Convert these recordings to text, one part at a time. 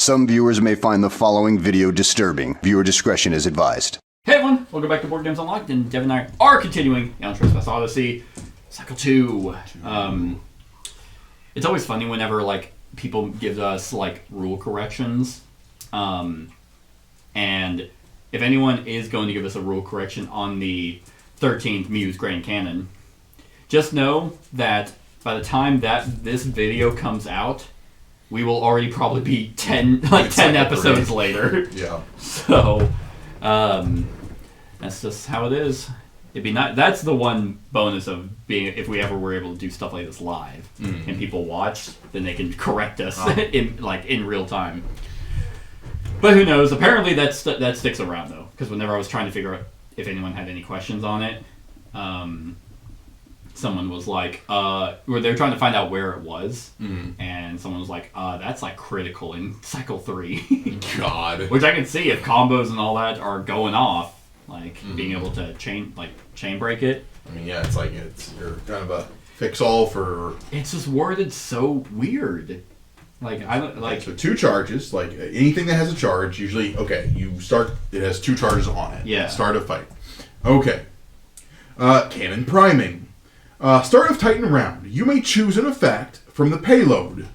Some viewers may find the following video disturbing. Viewer discretion is advised. Hey everyone, welcome back to Board Games Unlocked, and Devin and I are continuing Aeon Trespass Odyssey, Cycle 2. It's always funny whenever, people give us, rule corrections. And if anyone is going to give us a rule correction on the 13th Muse Grand Canon, just know that by the time that this video comes out, we will already probably be 10 episodes later. Yeah. So, that's just how it is. It'd be not. That's the one bonus of being, if we ever were able to do stuff like this live and people watch, then they can correct us in real time. But who knows? Apparently that sticks around though, because whenever I was trying to figure out if anyone had any questions on it, someone was like, where they were trying to find out where it was, and someone was like, that's critical in Cycle 3. God. Which I can see if combos and all that are going off, being able to chain break it. I mean, yeah, you're kind of a fix-all for... It's just worded so weird. So 2 charges, anything that has a charge, usually, you start, it has 2 charges on it. Yeah. Start a fight. Okay. Cannon priming. Start of Titan round. You may choose an effect from the payload.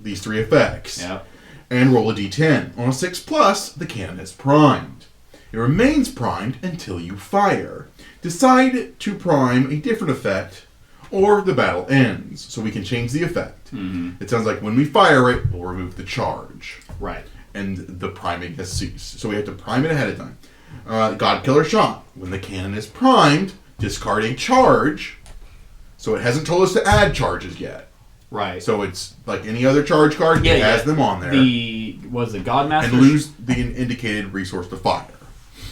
These 3 effects. Yep. And roll a d10. On a 6+, the cannon is primed. It remains primed until you fire. Decide to prime a different effect, or the battle ends. So we can change the effect. Mm-hmm. It sounds like when we fire it, we'll remove the charge. Right. And the priming has ceased. So we have to prime it ahead of time. Godkiller shot. When the cannon is primed, discard a charge. So it hasn't told us to add charges yet. Right. So it's like any other charge card, it has them on there. The Godmaster... And lose the indicated resource to fire.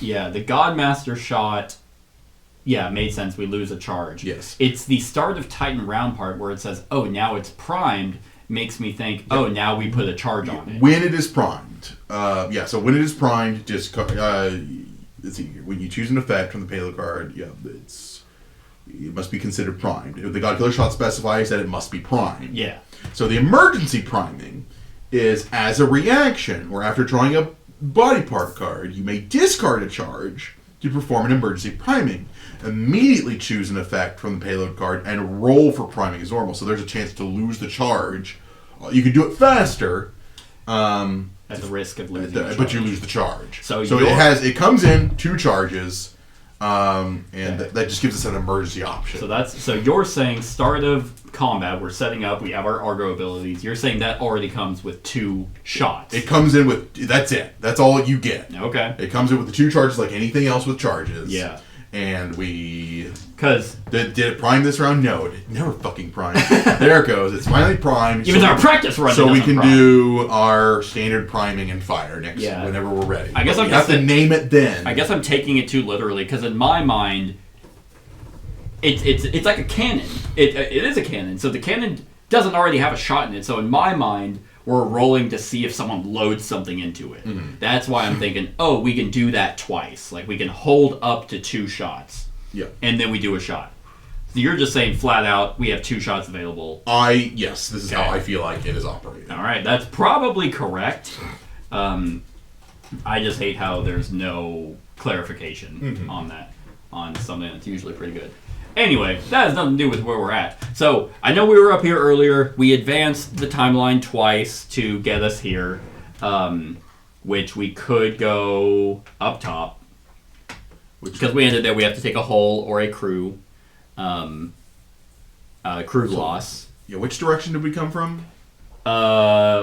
Yeah, the Godmaster shot... Yeah, it made sense. We lose a charge. Yes. It's the start of Titan round part where it says, oh, now it's primed, makes me think, now we put a charge on it. When it is primed. So when it is primed, just... let's see here. When you choose an effect from the payload card, it must be considered primed. If the Godkiller shot specifies that it must be primed. Yeah. So the emergency priming is as a reaction, or after drawing a body part card, you may discard a charge to perform an emergency priming. Immediately choose an effect from the payload card and roll for priming as normal. So there's a chance to lose the charge. You can do it faster. At the risk of losing the charge. But you lose the charge. So it comes in 2 charges, that just gives us an emergency option. So you're saying start of combat, we're setting up, we have our Argo abilities. You're saying that already comes with 2 shots. It comes in with, that's it. That's all you get. Okay. It comes in with the 2 charges like anything else with charges. Yeah. And we... Because... Did it prime this round? No, it never fucking primed. There it goes. It's finally primed. Even our practice run. So we can do our standard priming and fire next whenever we're ready. I guess we have to name it then. I guess I'm taking it too literally, because in my mind, it's like a cannon. It is a cannon. So the cannon doesn't already have a shot in it. So in my mind, we're rolling to see if someone loads something into it. Mm-hmm. That's why I'm thinking, we can do that twice. We can hold up to 2 shots. Yeah. And then we do a shot. So you're just saying flat out, we have 2 shots available. Yes, this is how I feel like it is operating. All right, that's probably correct. I just hate how there's no clarification on that, on something that's usually pretty good. Anyway, that has nothing to do with where we're at. So, I know we were up here earlier. We advanced the timeline twice to get us here, which we could go up top. Because we ended there, we have to take a hull or a crew. Crew loss. Yeah, which direction did we come from?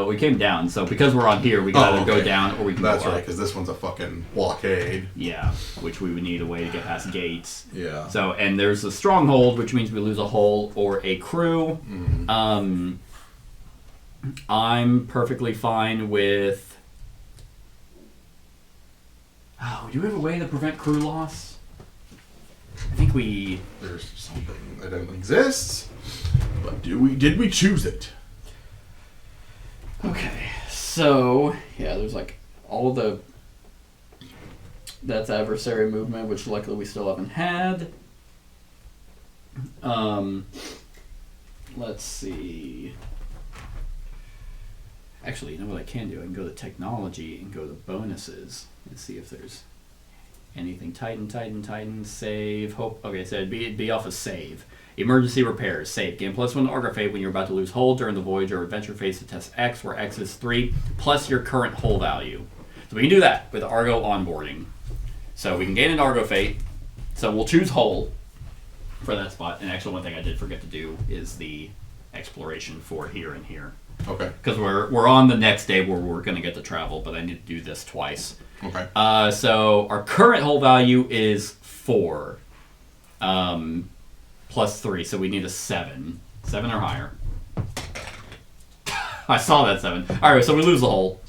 We came down, so because we're on here, we gotta go down, or we can go up. That's right, because this one's a fucking blockade. Yeah, which we would need a way to get past gates. Yeah. So, and there's a stronghold, which means we lose a hull or a crew. Mm-hmm. I'm perfectly fine with... do we have a way to prevent crew loss? I think we... There's something that doesn't exist, but did we choose it? Okay, so, there's all the... That's adversary movement, which luckily we still haven't had. Let's see... Actually, you know what I can do? I can go to technology and go to bonuses and see if there's anything. Titan, save, hope. Okay, so it'd be off of save. Emergency repairs, save. Gain +1 to Argo Fate when you're about to lose hull during the voyage or adventure phase to test X, where X is 3, plus your current hull value. So we can do that with Argo onboarding. So we can gain an Argo Fate. So we'll choose hull for that spot. And actually, one thing I did forget to do is the exploration for here and here. Okay. Because we're on the next day where we're going to get to travel, but I need to do this twice. Okay. So our current hull value is 4. Plus 3, so we need a 7. 7 or higher. I saw that 7. Alright, so we lose the hull.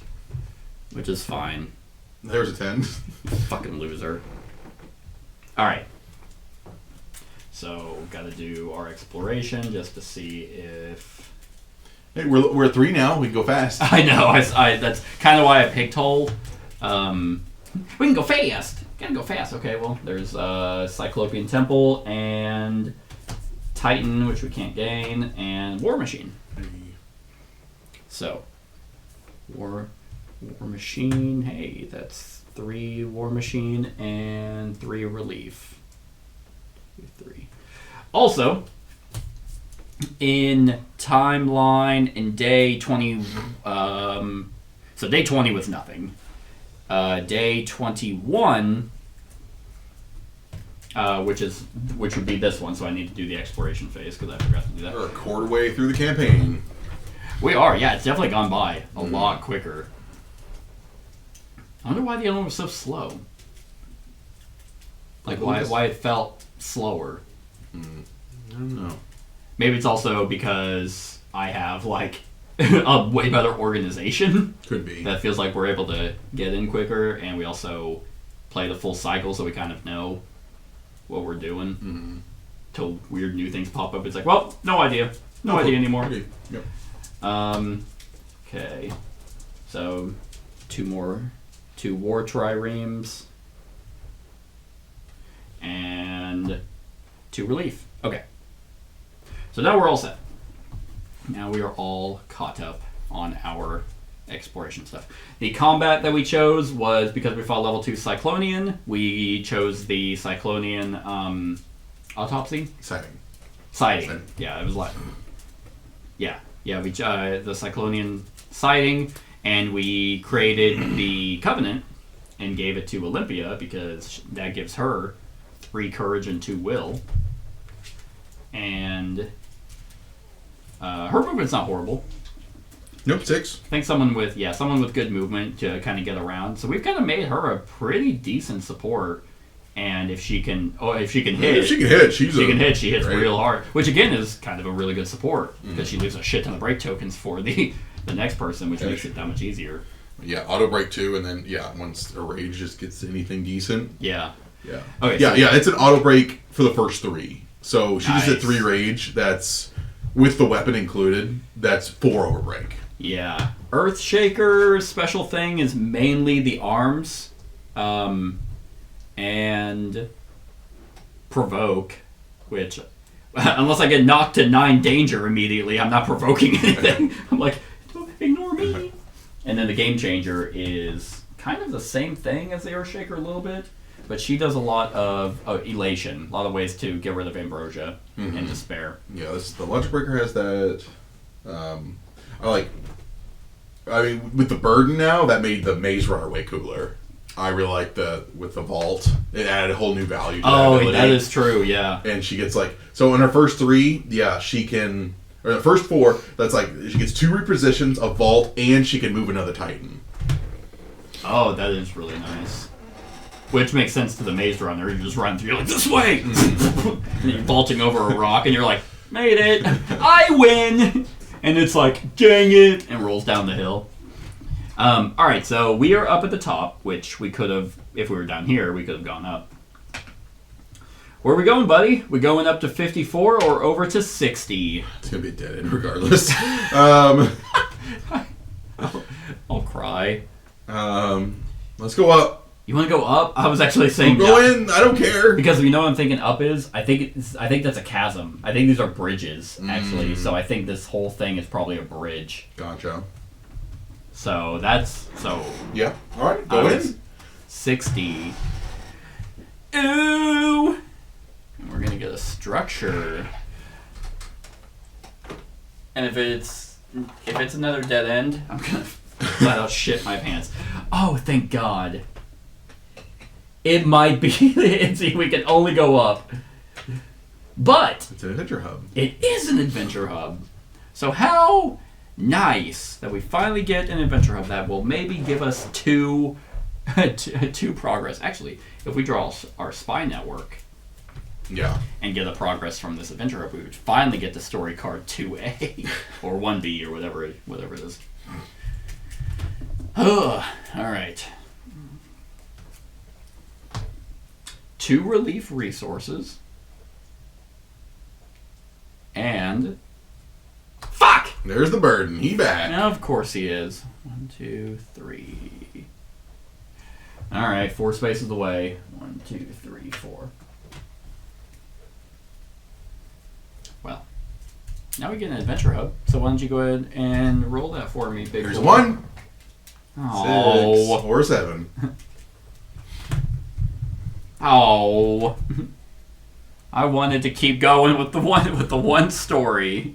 Which is fine. There's a 10. Fucking loser. Alright. So, gotta do our exploration just to see if... Hey, we're at 3 now. We can go fast. I know, I that's kind of why I picked hull. We can go fast! Gotta go fast. Okay, well, there's Cyclopean Temple and Titan, which we can't gain, and War Machine. So, War Machine, hey, that's 3 War Machine and 3 Relief. 3. Also, in timeline, in day 20, so day 20 was nothing. Day 21, which would be this one, so I need to do the exploration phase because I forgot to do that. We're a quarter way through the campaign. We are, yeah. It's definitely gone by a lot quicker. I wonder why the other one was so slow. Like why it felt slower. I don't know. Maybe it's also because I have like a way better organization. Could be. That feels like we're able to get in quicker, and we also play the full cycle, so we kind of know what we're doing. Till weird new things pop up. It's like, well, no idea. No idea anymore. Okay. Yep. Okay. So, 2 war triremes. And 2 relief. Okay. So now we're all set. Now we are all caught up on our exploration stuff. The combat that we chose was because we fought level 2 Cyclonian. We chose the Cyclonian autopsy? Sighting. Yeah, it was like... Yeah, we the Cyclonian sighting, and we created the Covenant and gave it to Olympia because that gives her 3 courage and 2 will. And her movement's not horrible. Nope, 6. I think someone with good movement to kind of get around. So we've kind of made her a pretty decent support. And if she can hit, she hits real hard. Which again is kind of a really good support because she leaves a shit ton of break tokens for the next person, which makes it that much easier. Yeah, auto break 2, and then once a rage just gets anything decent. Yeah. Okay. Yeah. It's an auto break for the first 3. So she just hit 3 rage. That's with the weapon included. That's 4 over break. Yeah. Earthshaker's special thing is mainly the arms. And provoke, which unless I get knocked to 9 danger immediately, I'm not provoking anything. I'm like, ignore me. And then the game changer is kind of the same thing as the Earthshaker a little bit, but she does a lot of elation, a lot of ways to get rid of ambrosia and despair. Yeah, the Logic Breaker has that. With the burden now, that made the Maze Runner way cooler. I really like with the vault. It added a whole new value to that ability. That is true, yeah. And she gets so in her first 3, she can, or the first 4, that's she gets 2 repositions, a vault, and she can move another Titan. Oh, that is really nice. Which makes sense to the Maze Runner. You just run through, you're like, this way! And you're vaulting over a rock, and you're like, made it! I win! And it's like, dang it! And rolls down the hill. Alright, so we are up at the top, which we could have, if we were down here, we could have gone up. Where are we going, buddy? We going up to 54 or over to 60? It's going to be a dead end regardless. I'll cry. Let's go up. You want to go up? I was actually saying go in. I don't care. Because you know what I'm thinking up is? I think that's a chasm. I think these are bridges, actually. So I think this whole thing is probably a bridge. Gotcha. So that's Yeah. All right. Go in. 60. Ooh. And we're gonna get a structure. And if it's another dead end, I'm gonna flat out shit my pants. Oh, thank God. It might be. See, we can only go up. But It's an adventure hub. it is an adventure hub. So how nice that we finally get an adventure hub that will maybe give us two progress. Actually, if we draw our spy network Yeah. and get a progress from this adventure hub, we would finally get the story card 2A or 1B or whatever it is. All right. 2 relief resources. And fuck! There's the burden. He back. Now, of course he is. 1, 2, 3. All right, 4 spaces away. 1, 2, 3, 4. Well, now we get an adventure hub. So why don't you go ahead and roll that for me, big Here's boy. 1, Oh, 6, or 7. oh. I wanted to keep going with the one story,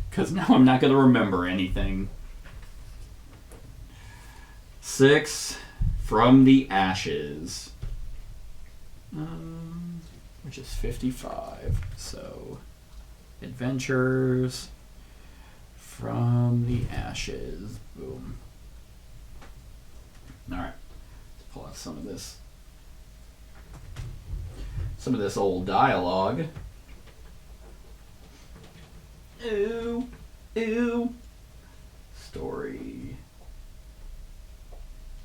because now I'm not going to remember anything. 6 from the ashes, which is 55. So, adventures from the ashes. Boom. All right, let's pull out some of this. Some of this old dialogue. Ooh, ooh. Story.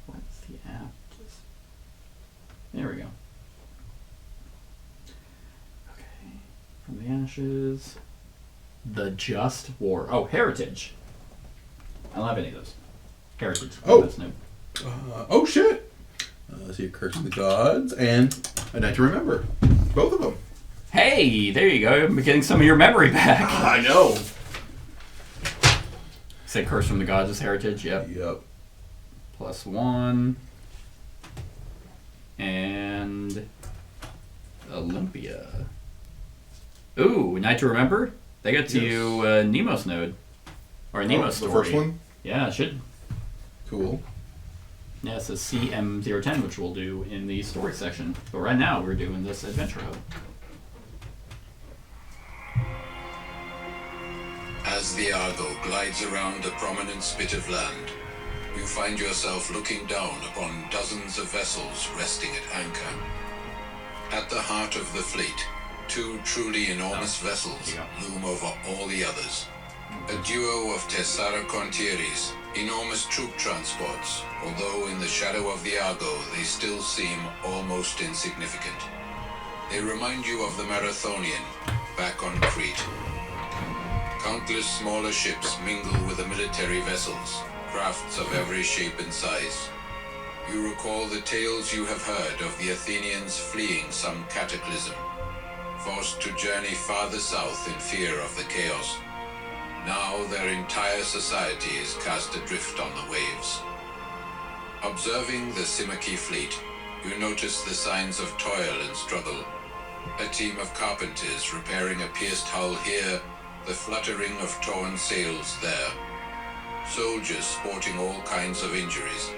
What's the app? There we go. Okay. From the ashes. The Just War. Oh, Heritage. I don't have any of those. Heritage. Oh. That's new. Oh shit! Let's see, Curse of the Gods and A Night to Remember. Both of them. Hey, there you go. I'm getting some of your memory back. I know. Say Curse from the Gods is Heritage. Yep. Yep. +1. And Olympia. Ooh, Night to Remember? They got to you Nemo's node. Or Nemo's the story. first one? Yeah, it should. Cool. Yeah, it's a CM010, which we'll do in the story section. But right now, we're doing this adventure hub. As the Argo glides around a prominent spit of land, you find yourself looking down upon dozens of vessels resting at anchor. At the heart of the fleet, 2 truly enormous vessels loom over all the others. A duo of Tessara Contieris, enormous troop transports, although in the shadow of the Argo they still seem almost insignificant. They remind you of the Marathonian, back on Crete. Countless smaller ships mingle with the military vessels, crafts of every shape and size. You recall the tales you have heard of the Athenians fleeing some cataclysm, forced to journey farther south in fear of the chaos. Now their entire society is cast adrift on the waves. Observing the Simaki fleet, you notice the signs of toil and struggle. A team of carpenters repairing a pierced hull here, the fluttering of torn sails there. Soldiers sporting all kinds of injuries.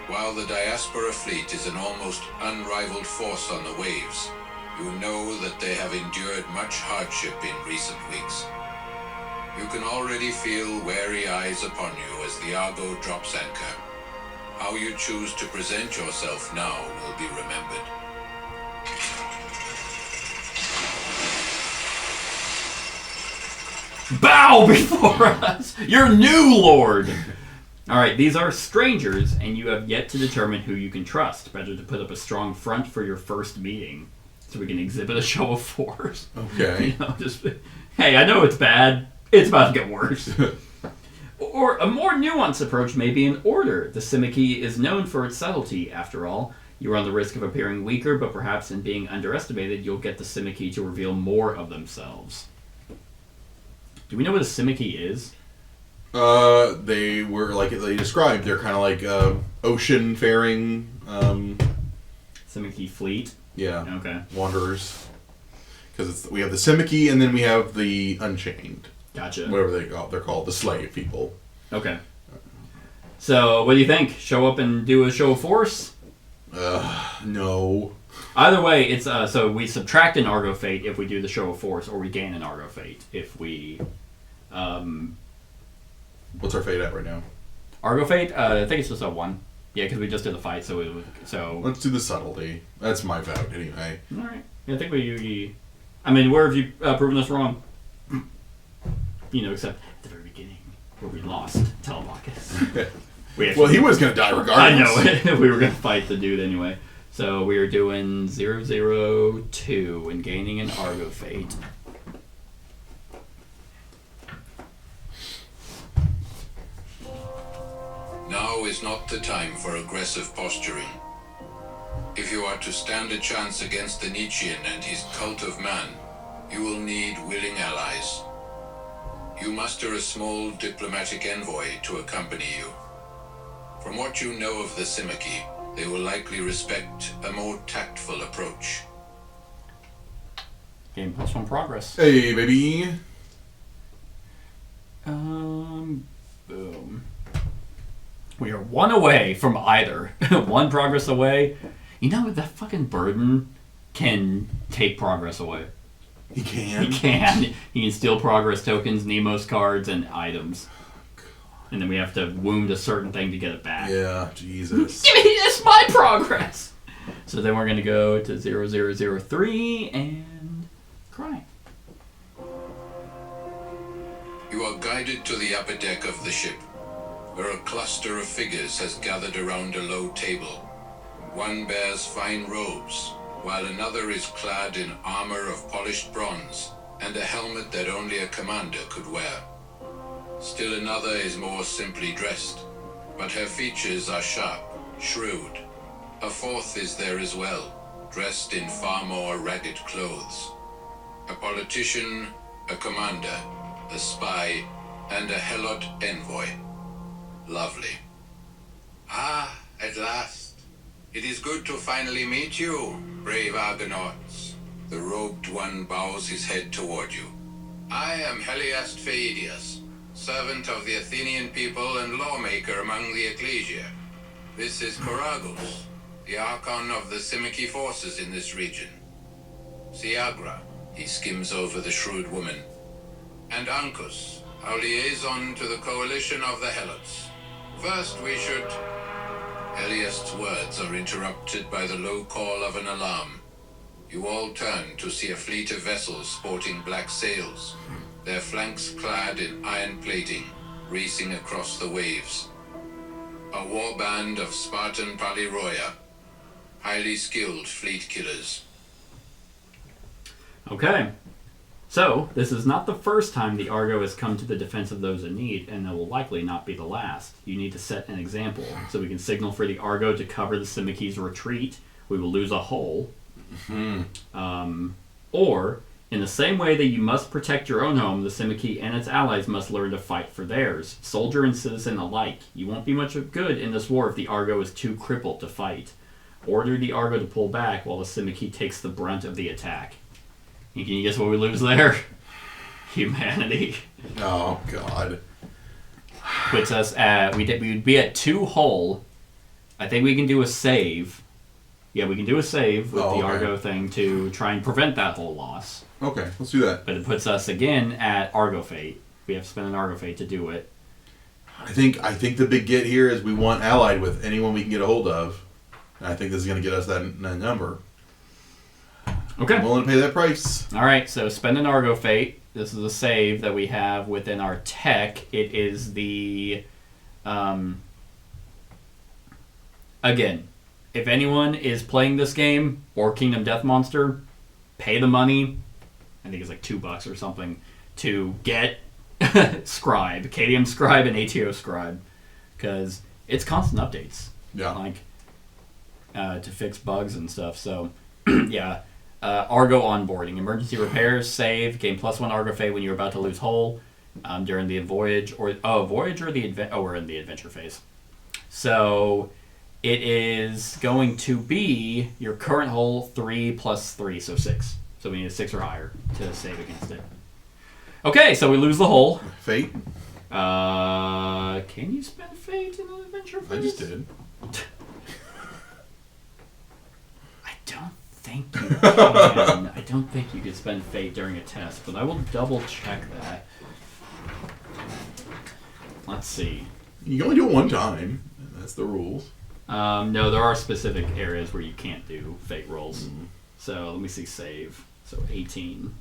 While the diaspora fleet is an almost unrivaled force on the waves, you know that they have endured much hardship in recent weeks. You can already feel wary eyes upon you as the Argo drops anchor. How you choose to present yourself now will be remembered. Bow before us, your new lord! Alright, these are strangers, and you have yet to determine who you can trust. Better to put up a strong front for your first meeting, so we can exhibit a show of force. Okay. You know, just, hey, I know it's bad. It's about to get worse. Or a more nuanced approach may be in order. The Simaki is known for its subtlety, after all. You run the risk of appearing weaker, but perhaps in being underestimated, you'll get the Simaki to reveal more of themselves. Do we know what a Simaki is? They were like they described. They're kind of like ocean faring. Simic fleet. Yeah. Okay. Wanderers. Because we have the Simic and then we have the Unchained. Gotha. Whatever they're called, the slave people. Okay. So, what do you think? Show up and do a show of force? No. Either way, it's so we subtract an Argo Fate if we do the show of force, or we gain an Argo Fate if we. What's our fate at right now? Argo Fate? I think it's just a 1. Yeah, because we just did the fight, so Let's do the subtlety. That's my vote anyway. All right. Yeah, I think we. I mean, where have you proven us wrong? Except at the very beginning where we lost Telemachus. Well, he was going to die regardless. I know. We were going to fight the dude anyway. So we are doing 002 and gaining an Argo Fate. Now is not the time for aggressive posturing. If you are to stand a chance against the Nietzschean and his cult of man, you will need willing allies. You muster a small diplomatic envoy to accompany you. From what you know of the Simic, they will likely respect a more tactful approach. Game +1 progress. Hey, baby. Boom. We are 1 away from either. 1 progress away. That fucking burden can take progress away. He can. He can. He can steal progress tokens, Nemo's cards, and items. And then we have to wound a certain thing to get it back. Yeah, Jesus. Give me this, my progress! So then we're going to go to 0003 and cry. You are guided to the upper deck of the ship, where a cluster of figures has gathered around a low table. One bears fine robes, while another is clad in armor of polished bronze and a helmet that only a commander could wear. Still another is more simply dressed, but her features are sharp, shrewd. A fourth is there as well, dressed in far more ragged clothes. A politician, a commander, a spy, and a Helot envoy. Lovely. Ah, at last. It is good to finally meet you, brave Argonauts. The robed one bows his head toward you. I am Heliast Phaedius, servant of the Athenian people and lawmaker among the Ecclesia. This is Coragos, the Archon of the Simic forces in this region. Siagra, he skims over the shrewd woman. And Ancus, our liaison to the coalition of the Helots. First we should... Heliast's words are interrupted by the low call of an alarm. You all turn to see a fleet of vessels sporting black sails, their flanks clad in iron plating, racing across the waves. A warband of Spartan Polyroia, highly skilled fleet killers. Okay. So, this is not the first time the Argo has come to the defense of those in need, and it will likely not be the last. You need to set an example, so we can signal for the Argo to cover the Simic's retreat. We will lose a hull. Or, in the same way that you must protect your own home, the Simic and its allies must learn to fight for theirs, soldier and citizen alike. You won't be much of good in this war if the Argo is too crippled to fight. Order the Argo to pull back while the Simic takes the brunt of the attack. Can you guess what we lose there? Humanity. Oh, God. Puts us at... We would be at 2 hull. I think we can do a save. Yeah, we can do a save with the Argo thing to try and prevent that hull loss. Okay, let's do that. But it puts us again at Argo Fate. We have to spend an Argo Fate to do it. I think the big get here is we want allied with anyone we can get a hold of. And I think this is going to get us that number. Okay. I'm willing to pay that price. All right, so spend an Argo Fate. This is a save that we have within our tech. It is the... again, if anyone is playing this game, or Kingdom Death Monster, pay the money. I think it's like $2 or something, to get Scribe, KDM Scribe and ATO Scribe. Because it's constant updates. Yeah. Like, to fix bugs and stuff. So, yeah. Argo onboarding. Emergency repairs, save, gain +1 Argo Fate when you're about to lose hull. during the voyage or the adventure. Oh, we're in the adventure phase. So it is going to be your current hull 3 plus 3, so 6. So we need a 6 or higher to save against it. Okay, so we lose the hull. Fate? Can you spend fate in an adventure phase? I just did. I don't think you can. I don't think you can spend fate during a test, but I will double check that. Let's see. You can only do it one time. That's the rules. No, there are specific areas where you can't do fate rolls. So let me see, save. So 18.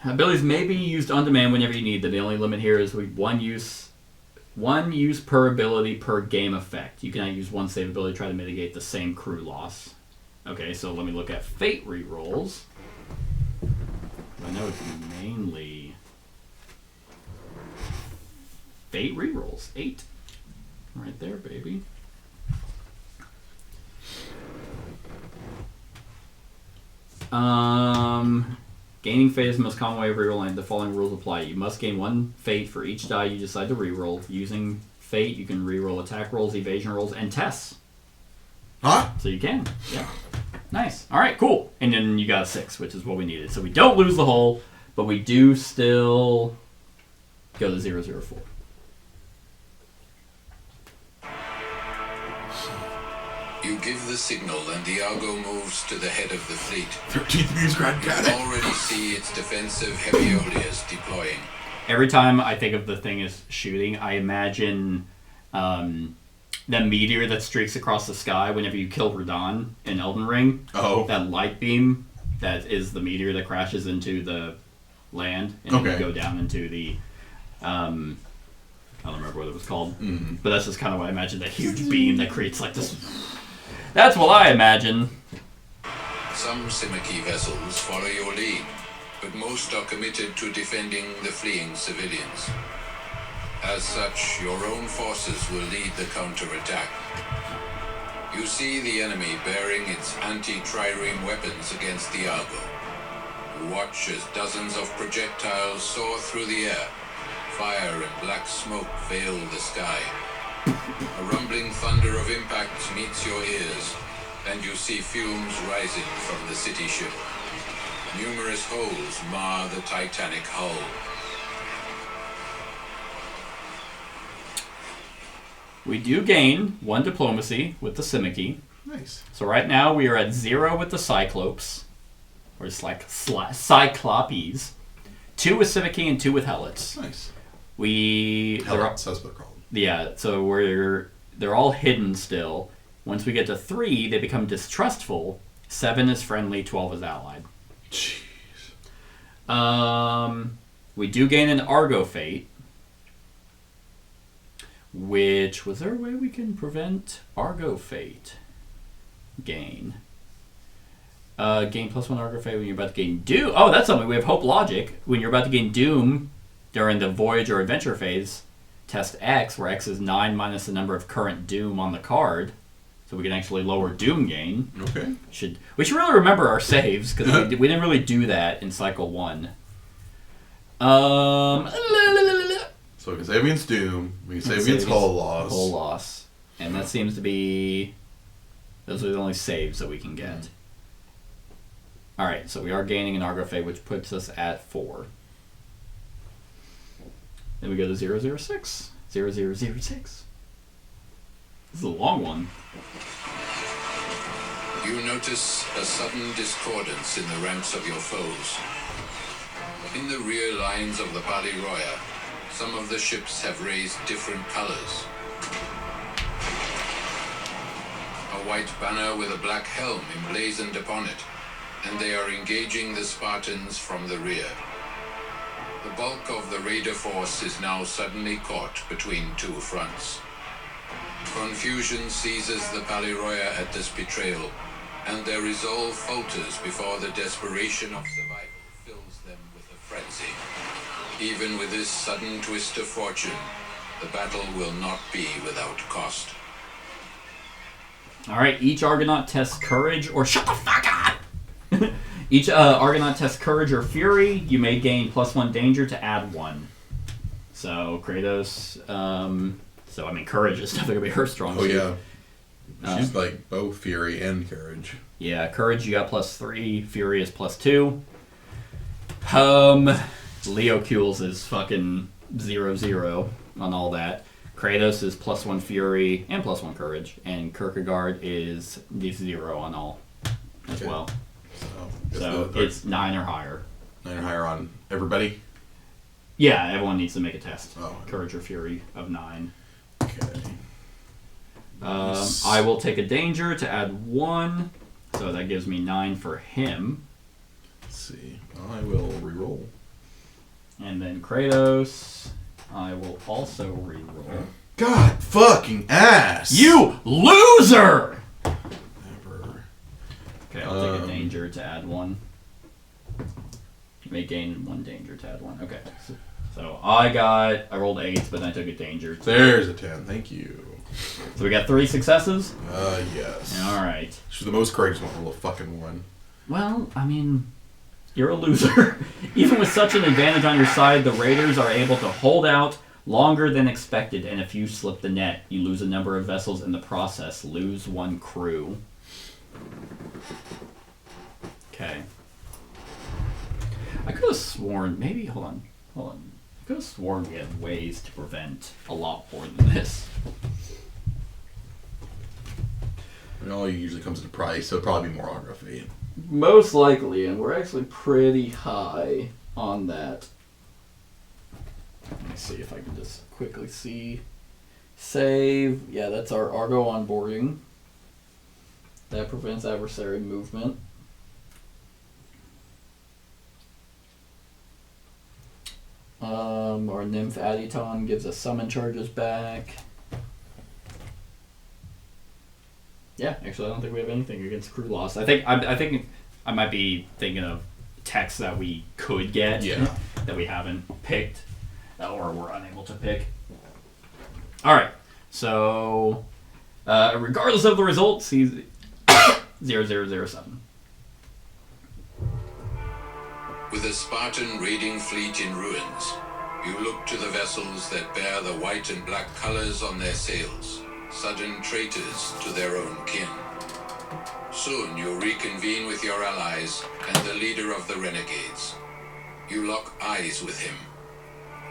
Abilities may be used on demand whenever you need them. The only limit here is one use per ability per game effect. You cannot use one save ability to try to mitigate the same crew loss. Okay, so let me look at fate rerolls. I know it's mainly fate rerolls. 8. Right there, baby. Gaining fate is the most common way of rerolling. The following rules apply. You must gain 1 fate for each die you decide to reroll. Using fate, you can reroll attack rolls, evasion rolls, and tests. Huh? So you can. Yeah. Nice. All right, cool. And then you got a 6, which is what we needed. So we don't lose the hull, but we do still go to 004. You give the signal and the Argo moves to the head of the fleet. 13th Muse Grad You got can it. already see its defensive heavy Oleas deploying. Every time I think of the thing as shooting, I imagine the meteor that streaks across the sky whenever you kill Radon in Elden Ring. Oh. That light beam, that is the meteor that crashes into the land and then you go down into the... I don't remember what it was called. But that's just kind of what I imagine, that huge beam that creates like this... That's what I imagine. Some Simaki vessels follow your lead, but most are committed to defending the fleeing civilians. As such, your own forces will lead the counterattack. You see the enemy bearing its anti-trireme weapons against the Argo. You watch as dozens of projectiles soar through the air. Fire and black smoke veil the sky. A rumbling thunder of impact meets your ears, and you see fumes rising from the city ship. Numerous holes mar the Titanic hull. We do gain 1 diplomacy with the Simiki. Nice. So right now we are at 0 with the Cyclopes. Or it's like Cyclopes. 2 with Simiki and 2 with Helots. Nice. Helots, that's what they're called. Yeah, so they're all hidden still. Once we get to 3, they become distrustful. 7 is friendly, 12 is allied. Jeez. We do gain an Argo fate. Which, was there a way we can prevent Argo fate gain? Gain +1 Argo fate when you're about to gain Doom. Oh, that's something. We have Hope Logic. When you're about to gain Doom during the Voyage or Adventure phase, test X, where X is 9 minus the number of current Doom on the card. So we can actually lower Doom gain. Okay. We should really remember our saves, because we didn't really do that in Cycle 1. So we can save against Doom. We can save against Hull Loss. Hull Loss. And that seems to be... Those are the only saves that we can get. Alright, so we are gaining an Argo Fate, which puts us at 4. Then we go to 006. 0006. This is a long one. You notice a sudden discordance in the ranks of your foes. In the rear lines of the Paliroya, some of the ships have raised different colors. A white banner with a black helm emblazoned upon it, and they are engaging the Spartans from the rear. The bulk of the raider force is now suddenly caught between 2 fronts. Confusion seizes the Paliroya at this betrayal, and their resolve falters before the desperation of survival fills them with a frenzy. Even with this sudden twist of fortune, the battle will not be without cost. Alright, each Argonaut tests courage or shut the fuck up! Each Argonaut tests courage or fury. You may gain +1 danger to add 1. So Kratos. So I mean, courage is definitely gonna be her strong suit. Oh yeah. She's like both fury and courage. Yeah, courage you got +3. Fury is +2. Leocules is fucking 0/0 on all that. Kratos is +1 fury and +1 courage, and Kierkegaard is 0 on all as well. So it's 9 or higher. 9 or higher on everybody? Yeah, everyone needs to make a test. Oh. Courage or fury of 9. Okay. I will take a danger to add 1, so that gives me 9 for him. Let's see. I will reroll. And then Kratos, I will also reroll. God fucking ass! You loser! Never. Okay, I'll take a danger to add 1. You may gain 1 danger to add 1. Okay. So I rolled 8, but then I took a danger. There's a 10. Thank you. So we got 3 successes? Yes. Alright. She's the most courageous one. Roll a fucking 1. Well, I mean, you're a loser. Even with such an advantage on your side, the raiders are able to hold out longer than expected, and if you slip the net, you lose a number of vessels in the process. Lose 1 crew. Okay. I could have sworn, maybe, hold on. I could have sworn we had ways to prevent a lot more than this. I mean, all usually comes at a price, so it'll probably be more autography. Most likely, and we're actually pretty high on that. Let me see if I can just quickly see. Save. Yeah, that's our Argo onboarding. That prevents adversary movement. Our Nymph Aditon gives us summon charges back. Yeah, actually, I don't think we have anything against crew loss. I think I might be thinking of texts that we could get that we haven't picked or we're unable to pick. All right, so regardless of the results, he's 0007. With a Spartan raiding fleet in ruins, you look to the vessels that bear the white and black colors on their sails, sudden traitors to their own kin. Soon you reconvene with your allies and the leader of the renegades. You lock eyes with him.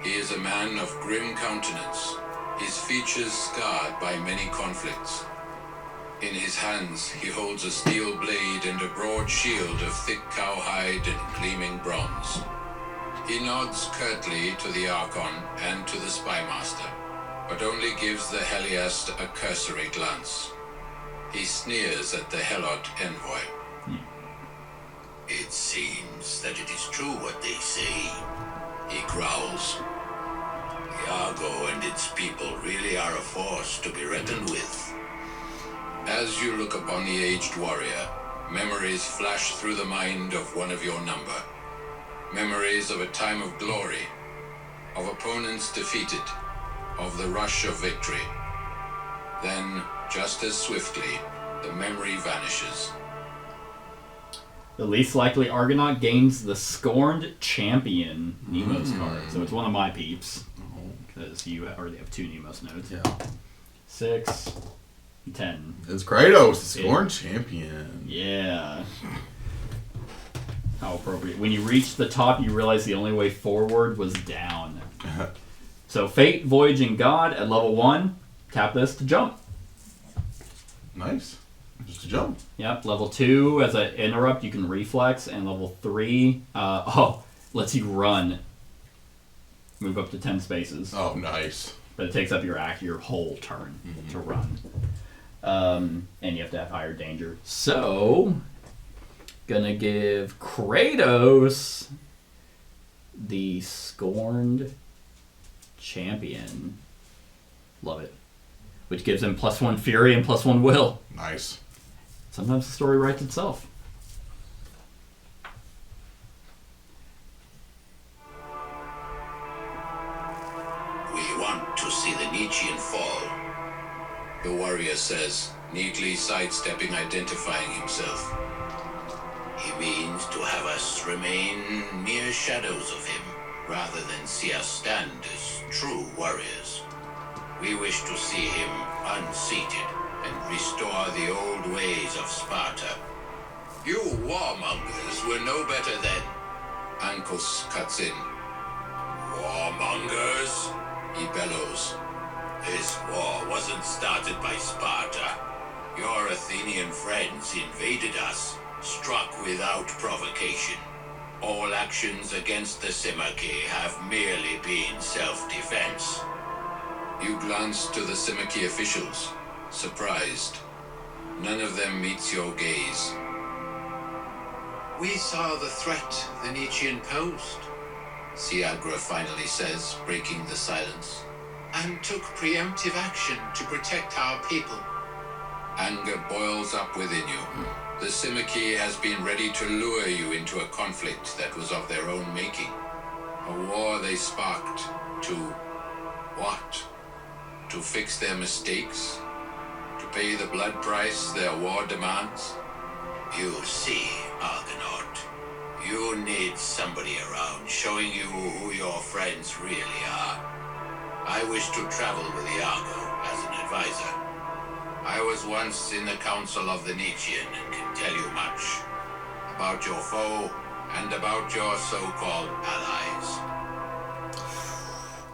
He is a man of grim countenance, his features scarred by many conflicts. In his hands he holds a steel blade and a broad shield of thick cowhide and gleaming bronze. He nods curtly to the Archon and to the Spymaster, but only gives the Heliast a cursory glance. He sneers at the Helot envoy. It seems that it is true what they say, he growls. The Argo and its people really are a force to be reckoned with. As you look upon the aged warrior, memories flash through the mind of one of your number. Memories of a time of glory, of opponents defeated, of the rush of victory. Then, just as swiftly, the memory vanishes. The least likely Argonaut gains the Scorned Champion Nemo's card. So it's one of my peeps. Because you already have 2 Nemo's nodes. Yeah. 6, 10. It's Kratos, the Scorn Champion. Yeah. How appropriate. When you reach the top, you realize the only way forward was down. So Fate, Voyaging God at level 1. Tap this to jump. Nice. Just a jump. Yep. Level 2, as an interrupt, you can reflex. And level 3, lets you run. Move up to 10 spaces. Oh, nice. But it takes up your whole turn to run. And you have to have higher danger. So, gonna give Kratos the Scorned Champion. Love it. Which gives him +1 Fury and +1 Will. Nice. Sometimes the story writes itself. We want to see the Nietzschean fall, the warrior says, neatly sidestepping identifying himself. He means to have us remain mere shadows of him, rather than see us stand as true warriors. We wish to see him unseated and restore the old ways of Sparta. You warmongers were no better than... Ancus cuts in. Warmongers? He bellows. This war wasn't started by Sparta. Your Athenian friends invaded us, struck without provocation. All actions against the Simici have merely been self-defense. You glance to the Simici officials, surprised. None of them meets your gaze. We saw the threat the Nietzschean posed, Siagra finally says, breaking the silence, and took preemptive action to protect our people. Anger boils up within you. The Simici has been ready to lure you into a conflict that was of their own making. A war they sparked to... what? To fix their mistakes? To pay the blood price their war demands? You see, Argonaut, you need somebody around showing you who your friends really are. I wish to travel with Iago as an advisor. I was once in the council of the Nietzschean and can tell you much about your foe and about your so-called allies.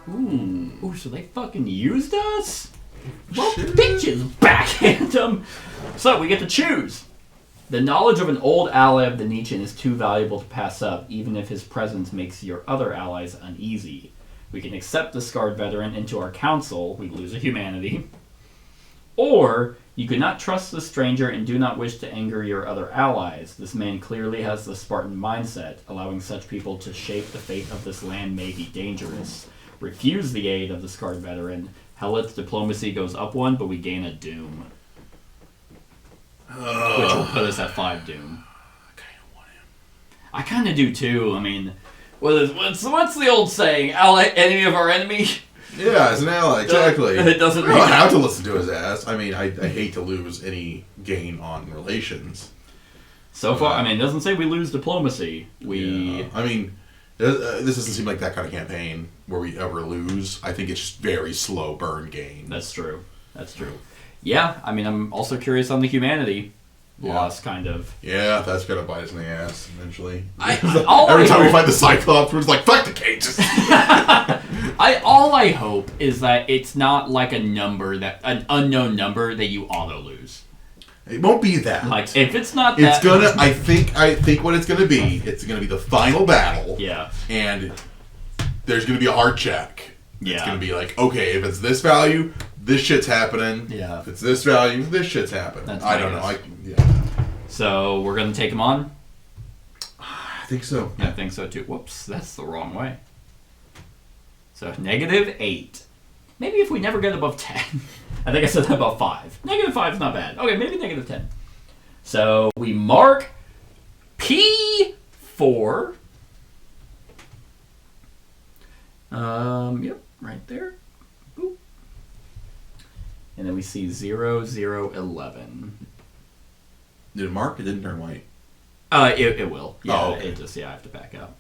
Ooh, so they fucking used us? Well, bitches, backhand them. So we get to choose. The knowledge of an old ally of the Nietzschean is too valuable to pass up, even if his presence makes your other allies uneasy. We can accept the scarred veteran into our council, we lose a humanity. Or, you could not trust the stranger and do not wish to anger your other allies. This man clearly has the Spartan mindset. Allowing such people to shape the fate of this land may be dangerous. Refuse the aid of the scarred veteran. Helots' diplomacy goes up one, but we gain a doom. Which will put us at 5 doom. I kind of want him. I kind of do too. I mean, what's the old saying? Ally, enemy of our enemy? Yeah, as an ally, exactly. It doesn't I don't have to listen to his ass. I mean, I hate to lose any gain on relations. So far, I mean, it doesn't say we lose diplomacy. Yeah. I mean, this doesn't seem like that kind of campaign where we ever lose. I think it's just very slow burn gain. That's true. Yeah, I mean, I'm also curious on the humanity loss, kind of. Yeah, that's gonna bite us in the ass eventually. Every time we fight the Cyclops, we're just like, fuck the cages. All I hope is that it's not like an unknown number that you auto lose. It won't be that. Like, if it's not it's that... gonna, I think what it's gonna be, it's gonna be the final battle. Yeah. And there's gonna be a hard check. Yeah. It's gonna be like, okay, if it's this value, this shit's happening. Yeah. If it's this value, this shit's happening. I don't know. So, we're gonna take him on? I think so. I think so, too. Whoops, that's the wrong way. So, -8. Maybe if we never get above 10. I think I said that about 5. -5 is not bad. Okay, maybe -10. So, we mark P4. Yep, right there. Boop. And then we see 0011. Did it mark? It didn't turn white. It will. Yeah, oh, okay. I have to back up.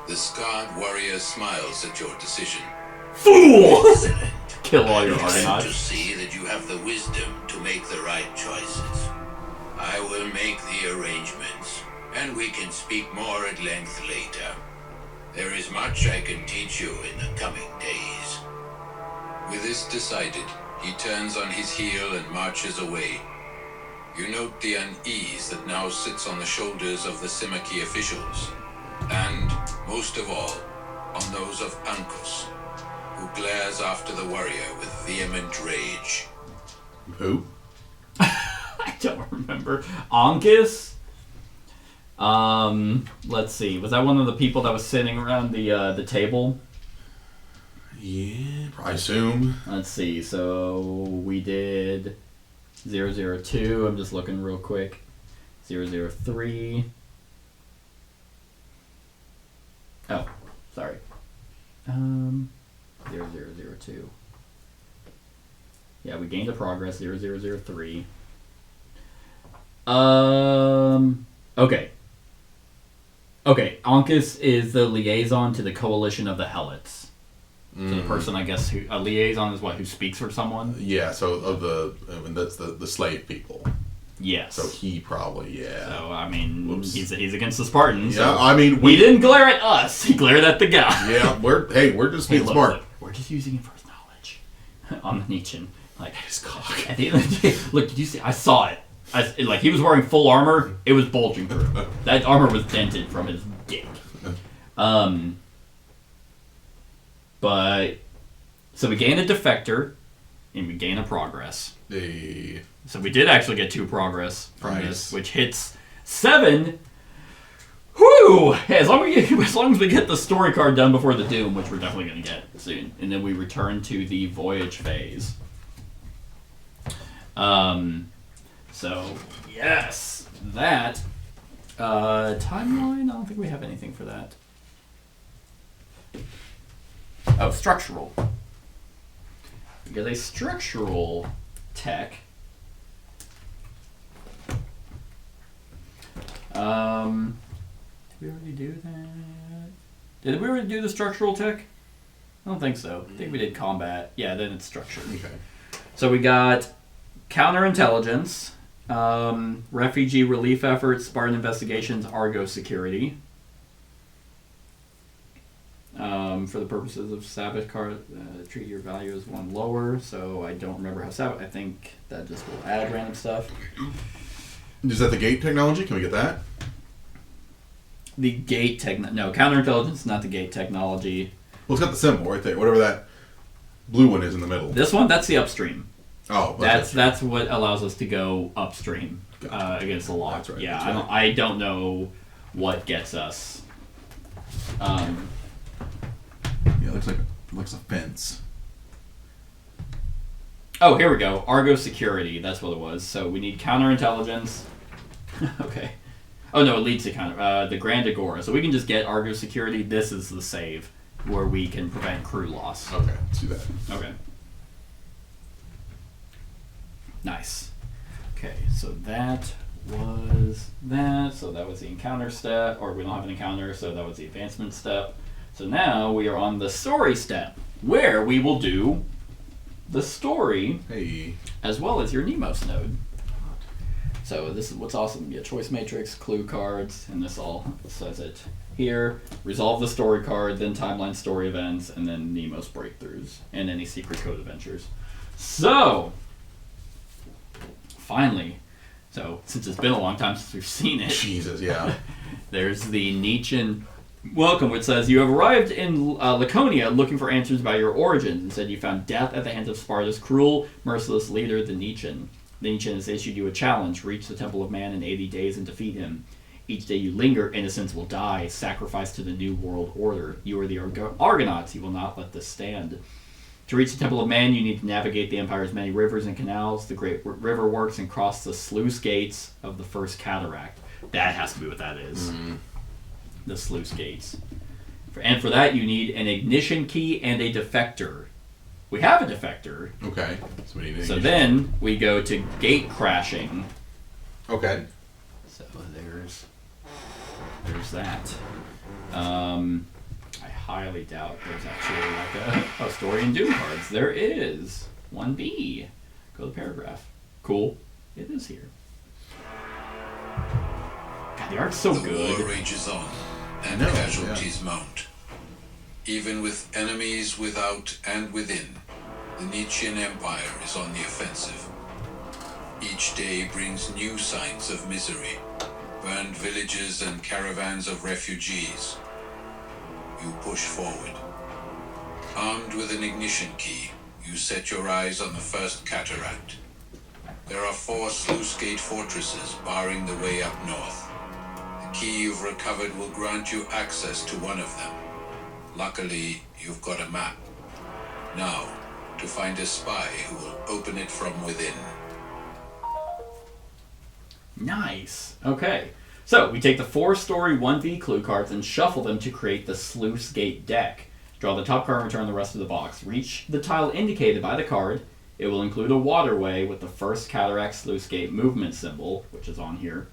The scarred warrior smiles at your decision. Fool! Excellent. Kill all your I'm glad Argonauts. to see that you have the wisdom to make the right choices. I will make the arrangements, and we can speak more at length later. There is much I can teach you in the coming days. With this decided, he turns on his heel and marches away. You note the unease that now sits on the shoulders of the Simici officials, and, most of all, on those of Ancus, who glares after the warrior with vehement rage. Who? I don't remember. Ancus? Let's see. Was that one of the people that was sitting around the table? Yeah, I assume. Let's see. So we did 002. I'm just looking real quick. 003. Oh, sorry. 0002. Yeah, we gained a progress. 0003. Okay. Okay, Ancus is the liaison to the coalition of the Helots. So the person, I guess, a liaison is what, who speaks for someone? Yeah, so that's the slave people. Yes. So he probably, yeah. So, I mean, he's against the Spartans. Yeah, so I mean, we didn't glare at us. He glared at the guy. Yeah, we're just being smart. Look, we're just using it for his knowledge on the Nietzsche. Like, his cock. At the end of the day, look, did you see? I saw it. Like, he was wearing full armor. It was bulging through. That armor was dented from his dick. But so we gain a defector, and we gain a progress. So we did actually get 2 progress from this, which hits 7. Whew! Hey, as long as we get the story card done before the Doom, which we're definitely going to get soon, and then we return to the voyage phase. So yes, that timeline. I don't think we have anything for that. Oh, structural. We get a structural tech. Did we already do that? Did we already do the structural tech? I don't think so. I think we did combat. Yeah, then it's structure. Okay. So we got counterintelligence, refugee relief efforts, Spartan investigations, Argo security. For the purposes of Sabbath card, treat your value as 1 lower. So I don't remember how Sabbath. I think that just will add random stuff. Is that the gate technology? Can we get that? The gate no, counterintelligence is not the gate technology. Well, it's got the symbol right there. Whatever that blue one is in the middle. This one, that's the upstream. Oh, that's what allows us to go upstream against the lock. That's right. Yeah, That's right. I don't know what gets us. Yeah, it looks a fence. Oh, here we go. Argo security. That's what it was. So we need counterintelligence. Okay. Oh no, it leads to the Grand Agora. So we can just get Argo security. This is the save where we can prevent crew loss. Okay, let's do that. Okay. Nice. Okay, so that was that. So that was the encounter step, or we don't have an encounter, so that was the advancement step. So now we are on the story step, where we will do the story as well as your Nemos node. So this is what's awesome. You get choice matrix, clue cards, and this all says it here. Resolve the story card, then timeline story events, and then Nemos breakthroughs, and any secret code adventures. So, finally, so since it's been a long time since we've seen it, Jesus, yeah. there's the Nietzschean welcome, which says, you have arrived in Laconia looking for answers about your origins. Instead, you found death at the hands of Sparta's cruel, merciless leader, the Nietzschean. The Nietzschean has issued you a challenge. Reach the Temple of Man in 80 days and defeat him. Each day you linger, innocents will die, sacrificed to the New World Order. You are the Argonauts. You will not let this stand. To reach the Temple of Man, you need to navigate the Empire's many rivers and canals, the great river works, and cross the sluice gates of the First Cataract. That has to be what that is. The sluice gates. And for that, you need an ignition key and a defector. We have a defector. Okay. So, we need So then we go to gate crashing. Okay. So there's that. I highly doubt there's actually like a story in Doom cards. There is 1B. Go to the paragraph. Cool. It is here. God, the art's so The good. war rages on, and know, casualties mount. Even with enemies without and within, the Nietzschean Empire is on the offensive. Each day brings new signs of misery, burned villages and caravans of refugees. You push forward. Armed with an ignition key, you set your eyes on the First Cataract. There are 4 sluice gate fortresses barring the way up north. The key you've recovered will grant you access to one of them. Luckily, you've got a map. Now, to find a spy who will open it from within. Nice. Okay. So we take the 4-story 1V clue cards and shuffle them to create the sluice gate deck. Draw the top card and return the rest of the box. Reach the tile indicated by the card It will include a waterway with the first cataract sluice gate movement symbol, which is on here.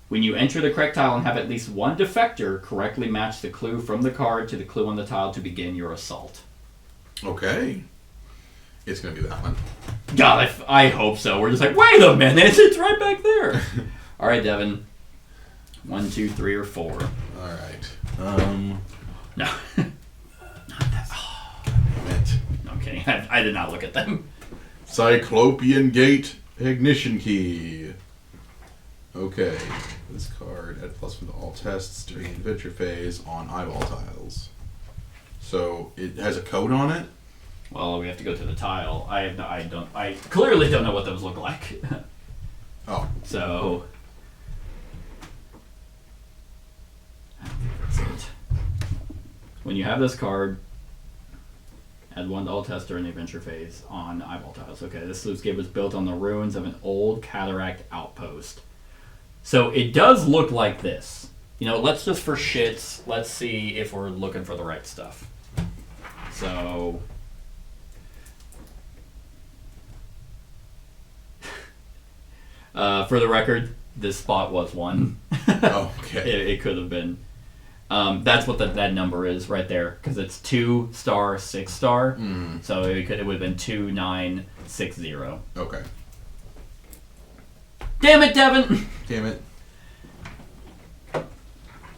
When you enter the correct tile and have at least one defector, correctly match the clue from the card to the clue on the tile to begin your assault. Okay. It's going to be that one. God, I hope so. We're just like, wait a minute, it's right back there. All right, Devin. 1, 2, 3, or 4. All right. No. Not that. Oh, Damn it. okay, I did not look at them. Cyclopean Gate Ignition Key. Okay. This card add +1 to all tests during the adventure phase on eyeball tiles. So it has a code on it? Well, we have to go to the tile. I clearly don't know what those look like. Oh. So I don't think that's it. When you have this card, add 1 to all tests during the adventure phase on eyeball tiles. Okay, this sluice gate was built on the ruins of an old cataract outpost. So it does look like this. You know, let's just for shits, let's see if we're looking for the right stuff. So for the record, this spot was 1. Okay. It could have been. That's what that number is right there, because it's 2 star 6 star. So it would have been 2960. Okay. Damn it, Devin! Damn it.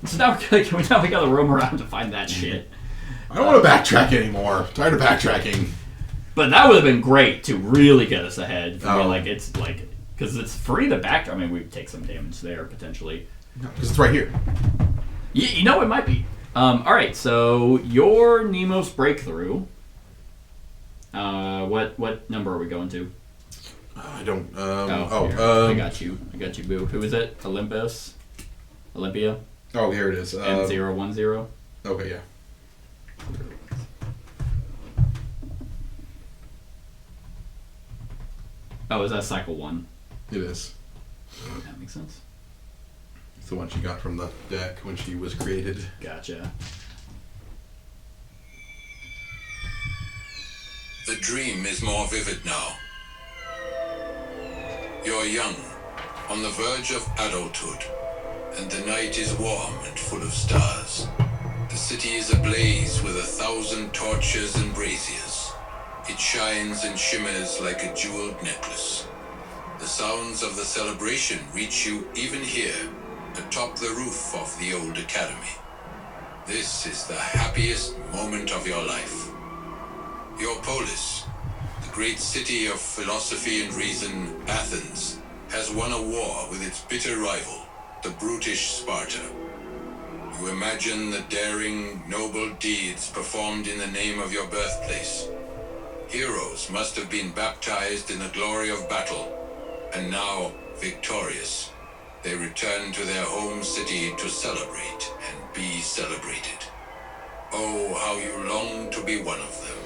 So now we gotta roam around to find that shit. I don't want to backtrack anymore. I'm tired of backtracking. But that would have been great to really get us ahead. For me, Oh. like it's like because it's free to backtrack. I mean, we take some damage there potentially. Because it's right here. You know, it might be. All right, so your Nemos breakthrough. What number are we going to? I don't. Here. I got you, boo. Who is it? Olympia. Oh, here it is. M010. Okay, yeah. Oh, is that cycle 1? It is. That makes sense. It's the one she got from the deck when she was created. Gotcha. The dream is more vivid now. You're young, on the verge of adulthood, and the night is warm and full of stars. The city is ablaze with 1,000 torches and braziers. It shines and shimmers like a jeweled necklace. The sounds of the celebration reach you even here, atop the roof of the old academy. This is the happiest moment of your life. Your polis, the great city of philosophy and reason, Athens, has won a war with its bitter rival, the brutish Sparta. You imagine the daring, noble deeds performed in the name of your birthplace. Heroes must have been baptized in the glory of battle, and now, victorious, they return to their home city to celebrate and be celebrated. Oh, how you long to be one of them,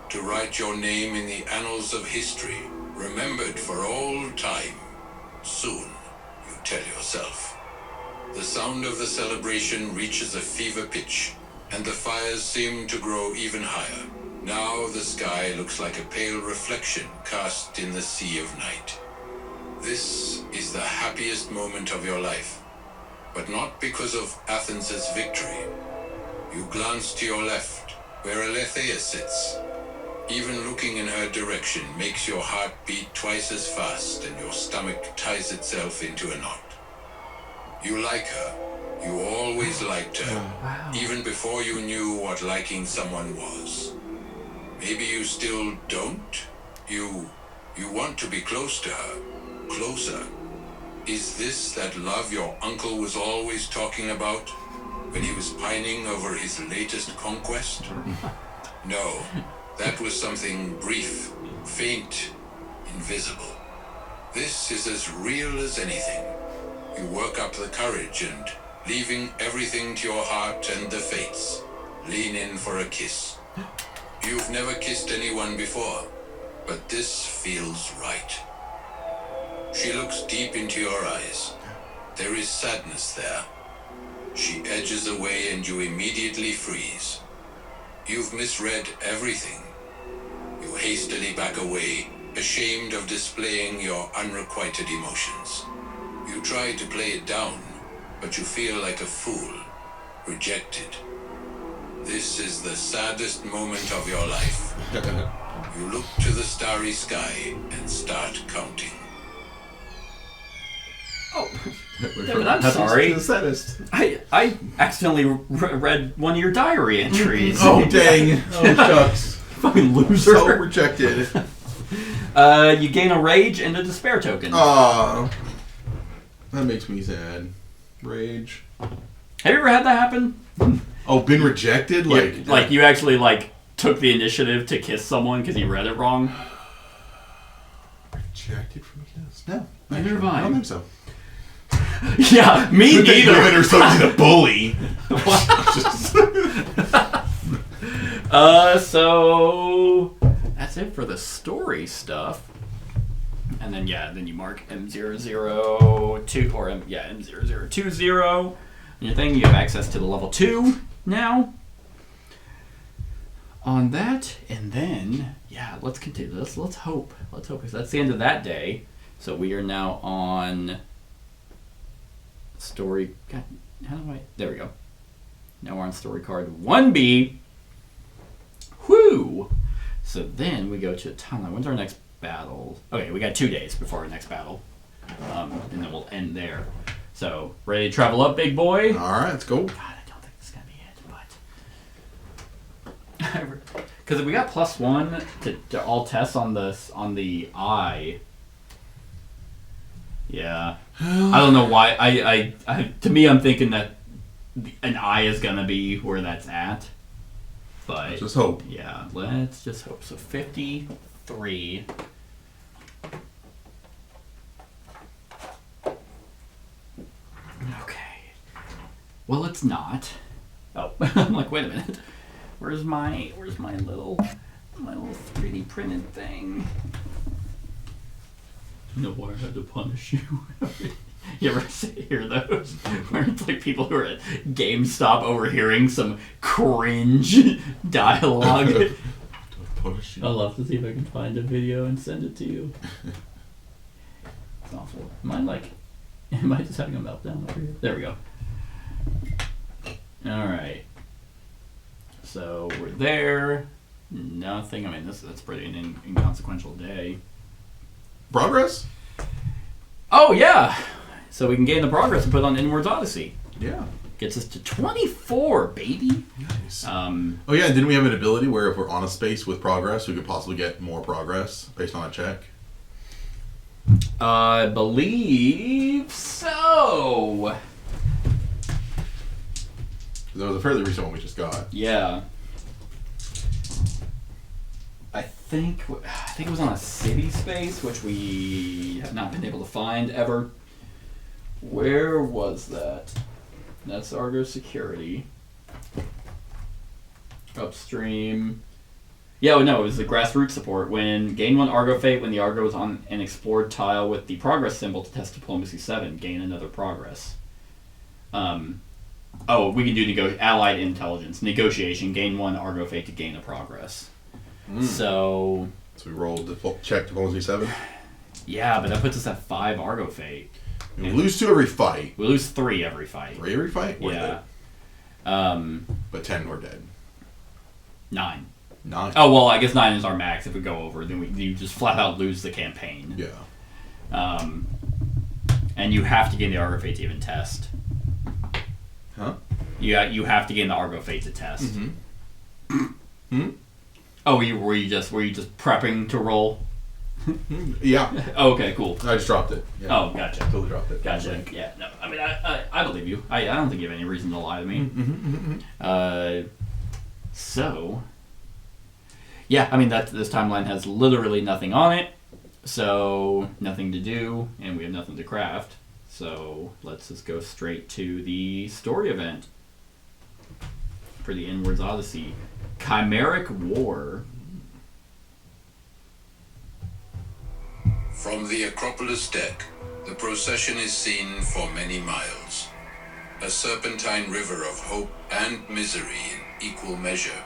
to write your name in the annals of history, remembered for all time. Soon, you tell yourself. The sound of the celebration reaches a fever pitch, and the fires seem to grow even higher. Now the sky looks like a pale reflection cast in the sea of night. This is the happiest moment of your life, but not because of Athens' victory. You glance to your left, where Aletheia sits. Even looking in her direction makes your heart beat twice as fast and your stomach ties itself into a knot. You like her. You always liked her, even before you knew what liking someone was. Maybe you still don't? You want to be close to her. Closer. Is this that love your uncle was always talking about when he was pining over his latest conquest? No, that was something brief, faint, invisible. This is as real as anything. You work up the courage and, leaving everything to your heart and the fates, lean in for a kiss. You've never kissed anyone before, but this feels right. She looks deep into your eyes. There is sadness there. She edges away and you immediately freeze. You've misread everything. You hastily back away, ashamed of displaying your unrequited emotions. You try to play it down, but you feel like a fool, rejected. This is the saddest moment of your life. You look to the starry sky and start counting. Oh, David, I'm sorry. The saddest. I accidentally read one of your diary entries. Oh, dang. Oh, shucks. Fucking loser. So rejected. You gain a rage and a despair token. Aw. That makes me sad. Rage. Have you ever had that happen? Oh, been rejected? Like you actually took the initiative to kiss someone because you read it wrong? Rejected from a kiss? No. Neither have I I. don't think so. Yeah, me Good thing neither. women are something to bully. So that's it for the story stuff. And then then you mark M002 or M0020 on your thing. You have access to the level 2 now. On that, and then let's continue. Let's hope because that's the end of that day. So we are now on story. God, how do I? There we go. Now we're on story card 1B. Whoo! So then we go to a timeline. When's our next battle? Okay, we got 2 days before our next battle, and then we'll end there. So ready to travel up, big boy? All right, let's go. God, I don't think this is gonna be it, but because we got +1 to all tests on the eye. Yeah, I don't know why. I to me, I'm thinking that an eye is gonna be where that's at. But Let's just hope. Yeah, let's just hope. So 53. Okay. Well, it's not. Oh, I'm like, wait a minute. Where's my little 3D printed thing? No, why I had to punish you. You ever hear those? Where it's like people who are at GameStop overhearing some cringe dialogue. Punish you. I'll have to see if I can find a video and send it to you. It's awful. Am I just having a meltdown over here? There we go. Alright. So we're there. Nothing. I mean, that's pretty an inconsequential day. Progress? Oh, yeah! So we can gain the progress and put on Inwards Odyssey. Yeah. Gets us to 24, baby! Nice. Oh yeah, didn't we have an ability where if we're on a space with progress, we could possibly get more progress based on a check? I believe so! That was a fairly recent one we just got. Yeah. I think it was on a city space, which we have not been able to find ever. Where was that? That's Argo Security. Upstream. Yeah, no, it was the grassroots support. When gain 1 Argo Fate, when the Argo is on an explored tile with the progress symbol to test Diplomacy 7, gain another progress. Oh, we can do Allied Intelligence. Negotiation, gain 1 Argo Fate to gain a progress. So we rolled check Diplomacy 7? Yeah, but that puts us at 5 Argo Fate. We lose 2 every fight. We lose 3 every fight. 3 every fight? Yeah. But 10 we're dead. 9. 9? Oh, well, I guess 9 is our max. If we go over, then you just flat out lose the campaign. Yeah. And you have to gain the Argo Fate to even test. Huh? You have to gain the Argo Fate to test. Mm-hmm. Oh, were you just prepping to roll? Yeah. Oh, okay, cool. I just dropped it. Yeah. Oh, gotcha. Totally dropped it. Gotcha. Yeah, no, I mean, I believe you. I don't think you have any reason to lie to me. So, yeah, I mean, this timeline has literally nothing on it, so nothing to do, and we have nothing to craft. So let's just go straight to the story event for the Inwards Odyssey. Chimeric War. From the Acropolis deck, the procession is seen for many miles. A serpentine river of hope and misery in equal measure.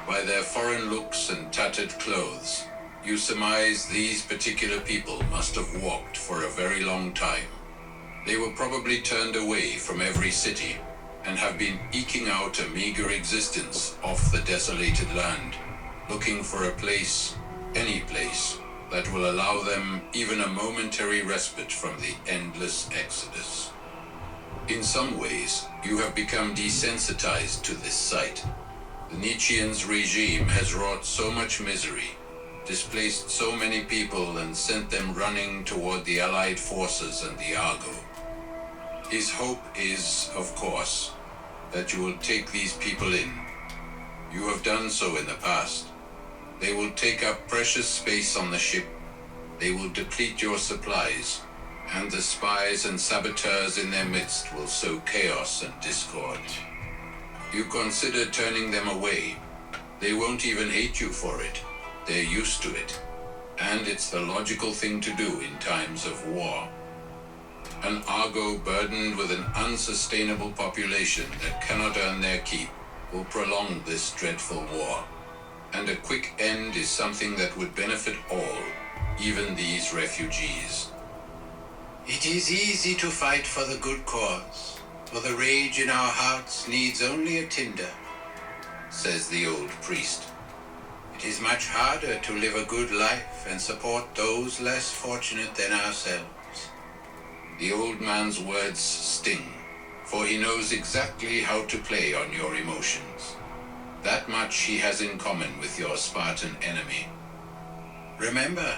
By their foreign looks and tattered clothes, you surmise these particular people must have walked for a very long time. They were probably turned away from every city and have been eking out a meager existence off the desolated land, looking for a place, any place, that will allow them even a momentary respite from the endless exodus. In some ways, you have become desensitized to this sight. The Nietzschean's regime has wrought so much misery, displaced so many people, and sent them running toward the Allied forces and the Argo. His hope is, of course, that you will take these people in. You have done so in the past. They will take up precious space on the ship. They will deplete your supplies, and the spies and saboteurs in their midst will sow chaos and discord. You consider turning them away. They won't even hate you for it. They're used to it. And it's the logical thing to do in times of war. An Argo burdened with an unsustainable population that cannot earn their keep will prolong this dreadful war. And a quick end is something that would benefit all, even these refugees. It is easy to fight for the good cause, for the rage in our hearts needs only a tinder, says the old priest. It is much harder to live a good life and support those less fortunate than ourselves. The old man's words sting, for he knows exactly how to play on your emotions. That much he has in common with your Spartan enemy. Remember,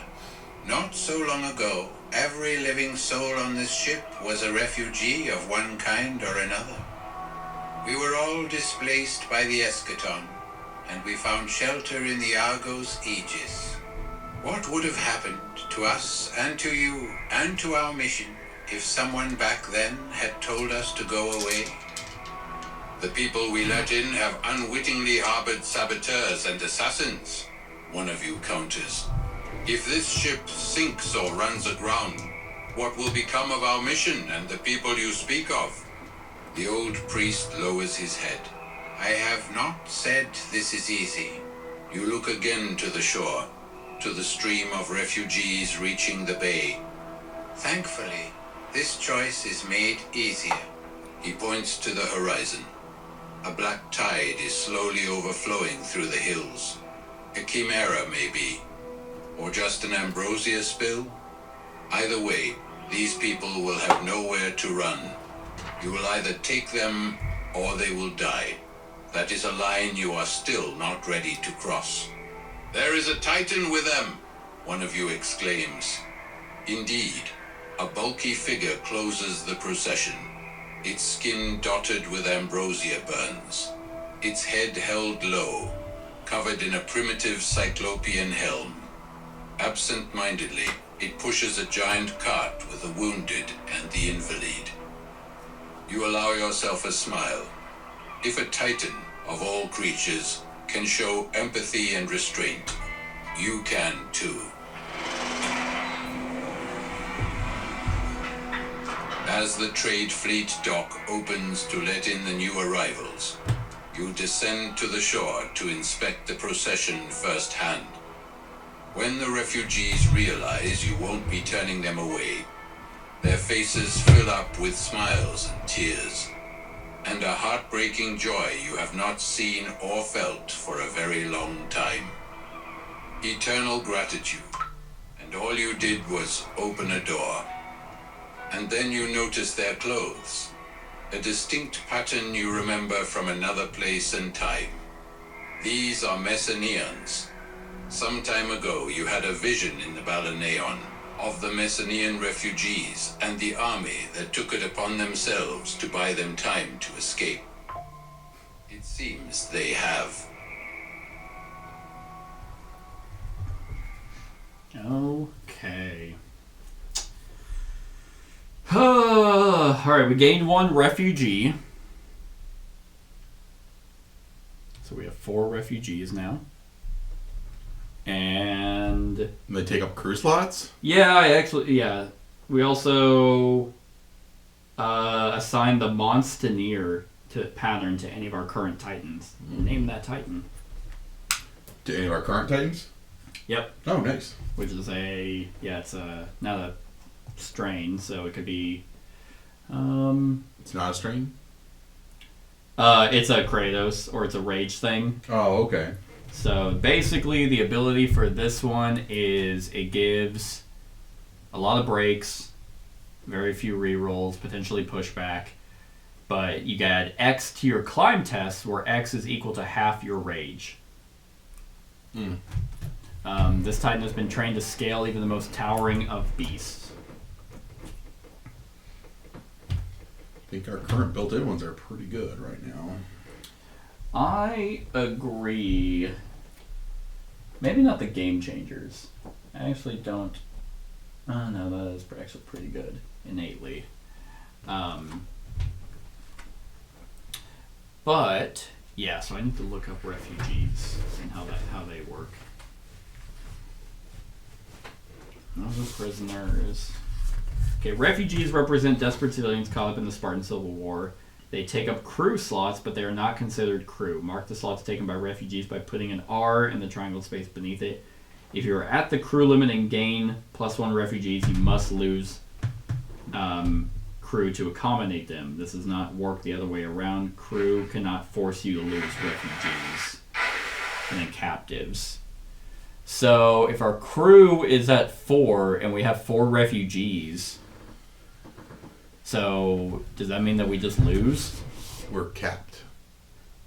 not so long ago, every living soul on this ship was a refugee of one kind or another. We were all displaced by the eschaton, and we found shelter in the Argo's aegis. What would have happened to us and to you and to our mission if someone back then had told us to go away? The people we let in have unwittingly harbored saboteurs and assassins, one of you counters. If this ship sinks or runs aground, what will become of our mission and the people you speak of? The old priest lowers his head. I have not said this is easy. You look again to the shore, to the stream of refugees reaching the bay. Thankfully, this choice is made easier. He points to the horizon. A black tide is slowly overflowing through the hills. A chimera, maybe. Or just an ambrosia spill? Either way, these people will have nowhere to run. You will either take them, or they will die. That is a line you are still not ready to cross. There is a Titan with them, one of you exclaims. Indeed, a bulky figure closes the procession, its skin dotted with ambrosia burns, its head held low, covered in a primitive cyclopean helm. Absent-mindedly, it pushes a giant cart with the wounded and the invalid. You allow yourself a smile. If a Titan, of all creatures, can show empathy and restraint, you can too. As the trade fleet dock opens to let in the new arrivals, you descend to the shore to inspect the procession firsthand. When the refugees realize you won't be turning them away, their faces fill up with smiles and tears, and a heartbreaking joy you have not seen or felt for a very long time. Eternal gratitude, and all you did was open a door. And then you notice their clothes, a distinct pattern you remember from another place and time. These are Messenians. Some time ago you had a vision in the Balaneon of the Messenian refugees and the army that took it upon themselves to buy them time to escape. It seems they have. Okay. Alright, we gained one refugee. So we have 4 refugees now. And they take up crew slots? yeah. We also assigned the Monstaneer to pattern to any of our current Titans. Name that Titan. To any of our current Titans? Yep. Oh, nice. Which is it's not a strain, so it could be. It's not a strain? It's a Kratos, or it's a rage thing. Oh, okay. So basically, the ability for this one is it gives a lot of breaks, very few rerolls, potentially pushback, but you add X to your climb test, where X is equal to half your rage. This Titan has been trained to scale even the most towering of beasts. I think our current built-in ones are pretty good right now. I agree. Maybe not the game changers. I actually don't. Oh no, that is actually pretty good innately. But yeah, so I need to look up refugees and how they work. Those are prisoners. Okay, refugees represent desperate civilians caught up in the Spartan Civil War. They take up crew slots, but they are not considered crew. Mark the slots taken by refugees by putting an R in the triangle space beneath it. If you are at the crew limit and gain +1 refugees, you must lose crew to accommodate them. This does not work the other way around. Crew cannot force you to lose refugees. And then captives. So if our crew is at 4 and we have 4 refugees, so does that mean that we just lose? We're capped,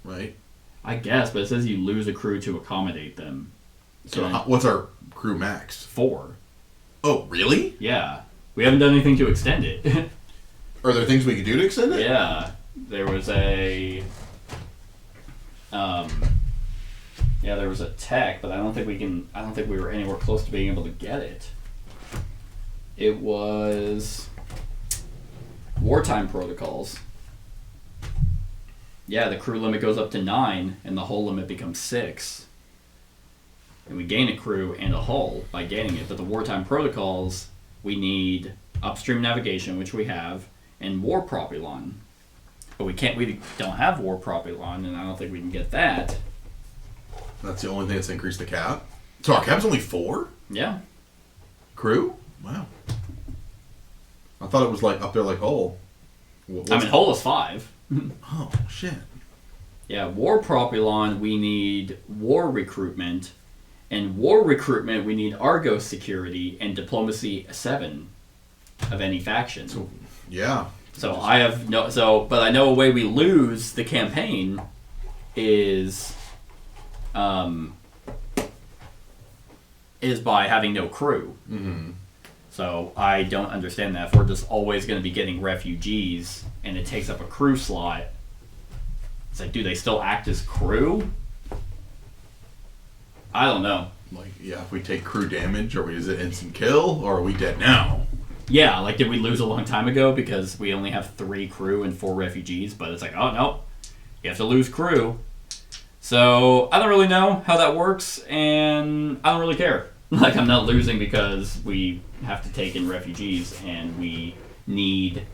right? I guess, but it says you lose a crew to accommodate them. So what's our crew max? 4. Oh, really? Yeah. We haven't done anything to extend it. Are there things we could do to extend it? Yeah. There was a... there was a tech, but I don't think we were anywhere close to being able to get it. It was... wartime protocols. Yeah, the crew limit goes up to 9, and the hull limit becomes 6. And we gain a crew and a hull by gaining it. But the wartime protocols, we need upstream navigation, which we have, and war propulon. But we don't have war propulon, and I don't think we can get that. That's the only thing that's increased the cap? So our cap's only 4? Yeah. Crew? Wow. I thought it was like up there like hull. Hull is 5. Oh, shit. Yeah, war propulon, we need war recruitment. And war recruitment, we need Argos security and diplomacy 7 of any faction. So, yeah. So I have but I know a way we lose the campaign is by having no crew. Mm-hmm. So I don't understand that. If we're just always going to be getting refugees and it takes up a crew slot, it's like, do they still act as crew? I don't know. Like, yeah, if we take crew damage, is it instant kill, or are we dead now? Yeah, like, did we lose a long time ago because we only have 3 crew and 4 refugees? But it's like, oh, no, you have to lose crew. So I don't really know how that works, and I don't really care. Like, I'm not losing because we have to take in refugees, and we need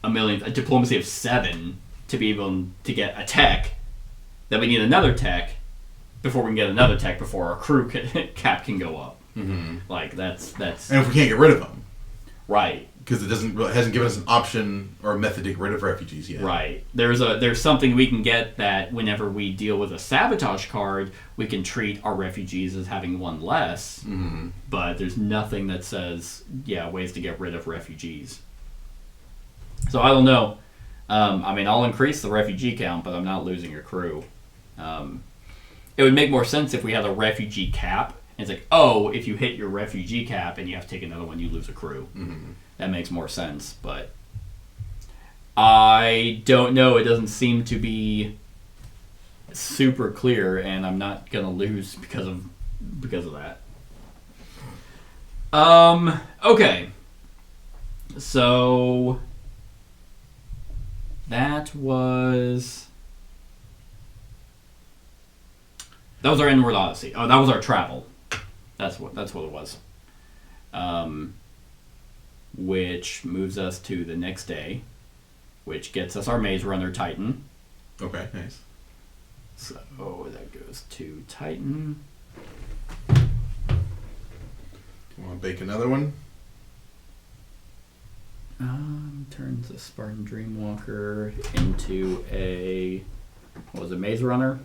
a diplomacy of 7 to be able to get a tech. Then we need another tech before we can get another tech before our crew cap can go up. Mm-hmm. Like, that's... And if we can't get rid of them. Right. Because it hasn't given us an option or a method to get rid of refugees yet. Right. There's something we can get that whenever we deal with a sabotage card, we can treat our refugees as having 1 less. Mm-hmm. But there's nothing that says, ways to get rid of refugees. So I don't know. I'll increase the refugee count, but I'm not losing a crew. It would make more sense if we had a refugee cap. And it's like, oh, if you hit your refugee cap and you have to take another one, you lose a crew. Mm-hmm. That makes more sense, but I don't know. It doesn't seem to be super clear, and I'm not gonna lose because of that. Okay. So that was our Inward Odyssey. Oh, that was our travel. That's what it was. Which moves us to the next day, which gets us our Maze Runner Titan. Okay, nice. So that goes to Titan. Want to bake another one? Turns a Spartan Dreamwalker into a, what was it, Maze Runner?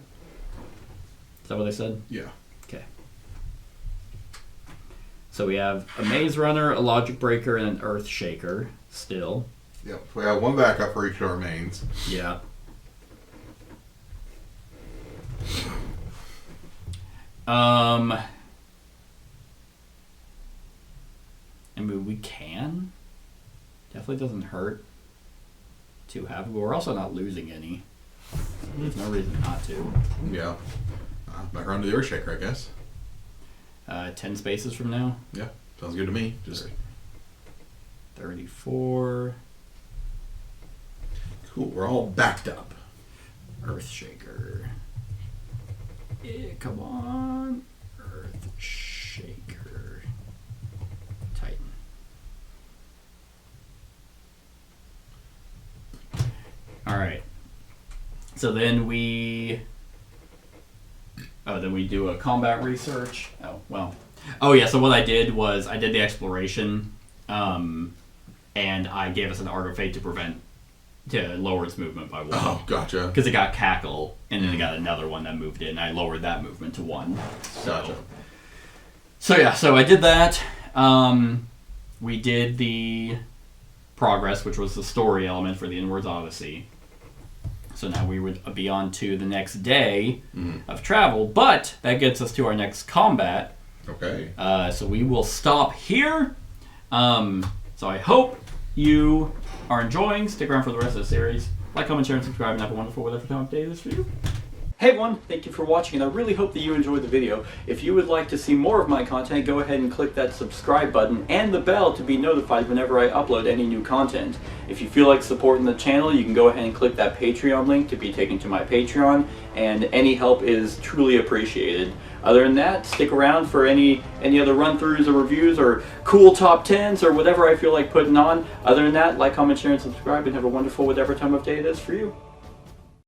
Is that what they said? Yeah. Okay. So we have a Maze Runner, a Logic Breaker, and an Earth Shaker still. Yep. We have one backup for each of our mains. Yeah. I mean, we can. Definitely doesn't hurt to have, but we're also not losing any. There's no reason not to. Yeah. Back around to the Earthshaker, I guess. 10 spaces from now. Yeah. Sounds good to me. Just 34. Cool. We're all backed up. Earthshaker. Yeah, come on. Earthshaker. Titan. Alright. So then we do a combat research. Oh, well. Oh yeah, so what I did was I did the exploration, and I gave us an Art of Fate to lower its movement by 1. Oh, gotcha. Because it got Cackle, and then it got another one that moved in. I lowered that movement to 1. Gotcha. So I did that. We did the progress, which was the story element for the Inwards Odyssey. So now we would be on to the next day of travel, but that gets us to our next combat. Okay. So we will stop here. So I hope you are enjoying. Stick around for the rest of the series. Like, comment, share, and subscribe, and have a wonderful whatever time of day it is for you. Hey everyone, thank you for watching, and I really hope that you enjoyed the video. If you would like to see more of my content, go ahead and click that subscribe button and the bell to be notified whenever I upload any new content. If you feel like supporting the channel, you can go ahead and click that Patreon link to be taken to my Patreon, and any help is truly appreciated. Other than that, stick around for any other run-throughs or reviews or cool top 10s or whatever I feel like putting on. Other than that, like, comment, share, and subscribe, and have a wonderful whatever time of day it is for you.